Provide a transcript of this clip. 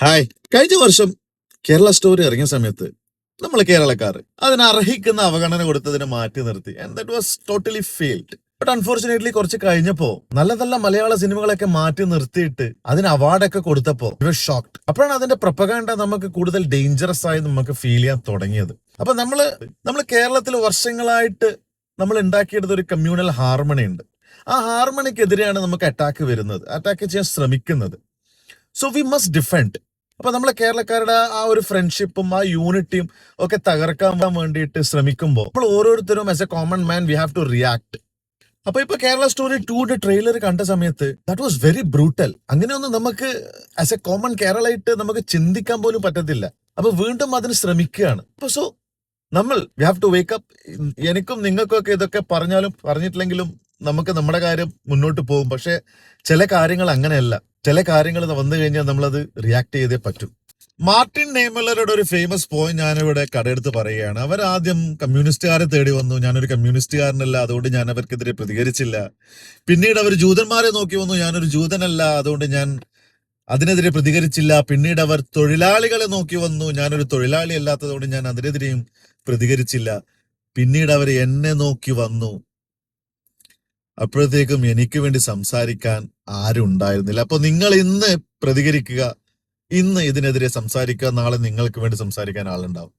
Hi. കഴിഞ്ഞ വർഷം Kerala story ഇറങ്ങിയ സമയത്ത് നമ്മൾ കേരളക്കാർ അതിന് അർഹിക്കുന്ന അവഗണന കൊടുത്തതിനെ മാറ്റി നിർത്തി. And that was totally failed. But unfortunately കുറച്ച് കഴിഞ്ഞപ്പോ നല്ല നല്ല മലയാള സിനിമകളൊക്കെ മാറ്റി നിർത്തിയിട്ട് അതിന് അവാർഡൊക്കെ കൊടുത്തപ്പോ ഷോക്ഡ്. അപ്പോഴാണ് അതിന്റെ പ്രൊപ്പഗാൻഡ നമുക്ക് കൂടുതൽ ഡേഞ്ചറസ് ആയി നമുക്ക് ഫീൽ ചെയ്യാൻ തുടങ്ങിയത്. അപ്പൊ നമ്മള് കേരളത്തിൽ വർഷങ്ങളായിട്ട് നമ്മൾ ഉണ്ടാക്കിയെടുത്ത ഒരു കമ്മ്യൂണൽ ഹാർമണി ഉണ്ട്. ആ ഹാർമണിക്കെതിരെയാണ് നമുക്ക് അറ്റാക്ക് ചെയ്യാൻ ശ്രമിക്കുന്നത്. So we must defend. അപ്പൊ നമ്മളെ കേരളക്കാരുടെ ആ ഒരു ഫ്രണ്ട്ഷിപ്പും ആ യൂണിറ്റിയും ഒക്കെ തകർക്കാൻ വേണ്ടിയിട്ട് ശ്രമിക്കുമ്പോൾ നമ്മൾ ഓരോരുത്തരും as a common man we have to react. അപ്പൊ ഇപ്പൊ കേരള സ്റ്റോറി 2 ട്രെയിലർ കണ്ട സമയത്ത് ദാറ്റ് വാസ് വെരി ബ്രൂട്ടൽ. അങ്ങനെയൊന്നും നമുക്ക് ആസ് എ കോമൺ കേരളായിട്ട് നമുക്ക് ചിന്തിക്കാൻ പോലും പറ്റത്തില്ല. അപ്പൊ വീണ്ടും അതിന് ശ്രമിക്കുകയാണ്. അപ്പൊ so we have to wake up. എനിക്കും നിങ്ങൾക്കും ഒക്കെ ഇതൊക്കെ പറഞ്ഞാലും പറഞ്ഞിട്ടില്ലെങ്കിലും നമുക്ക് നമ്മുടെ കാര്യം മുന്നോട്ട് പോകും. പക്ഷെ ചില കാര്യങ്ങൾ അങ്ങനെയല്ല. ചില കാര്യങ്ങൾ വന്നു കഴിഞ്ഞാൽ നമ്മളത് റിയാക്ട് ചെയ്തേ പറ്റും. മാർട്ടിൻ നെയ്മലറുടെ ഒരു ഫേമസ് പോയിന്റ് ഞാനിവിടെ കടയെടുത്ത് പറയുകയാണ്. അവർ ആദ്യം കമ്മ്യൂണിസ്റ്റുകാരെ തേടി വന്നു. ഞാനൊരു കമ്മ്യൂണിസ്റ്റുകാരനല്ല, അതുകൊണ്ട് ഞാൻ അവർക്കെതിരെ പ്രതികരിച്ചില്ല. പിന്നീട് അവർ ജൂതന്മാരെ നോക്കി വന്നു. ഞാനൊരു ജൂതനല്ല, അതുകൊണ്ട് ഞാൻ അതിനെതിരെ പ്രതികരിച്ചില്ല. പിന്നീട് അവർ തൊഴിലാളികളെ നോക്കി വന്നു. ഞാനൊരു തൊഴിലാളി അല്ലാത്തതുകൊണ്ട് ഞാൻ അതിനെതിരെയും പ്രതികരിച്ചില്ല. പിന്നീട് അവർ എന്നെ നോക്കി വന്നു. അപ്പോഴത്തേക്കും എനിക്ക് വേണ്ടി സംസാരിക്കാൻ ആരും ഉണ്ടായിരുന്നില്ല. അപ്പൊ നിങ്ങൾ ഇന്ന് പ്രതികരിക്കുക, ഇന്ന് ഇതിനെതിരെ സംസാരിക്കുക, നാളെ നിങ്ങൾക്ക് വേണ്ടി സംസാരിക്കാൻ ആളുണ്ടാവും.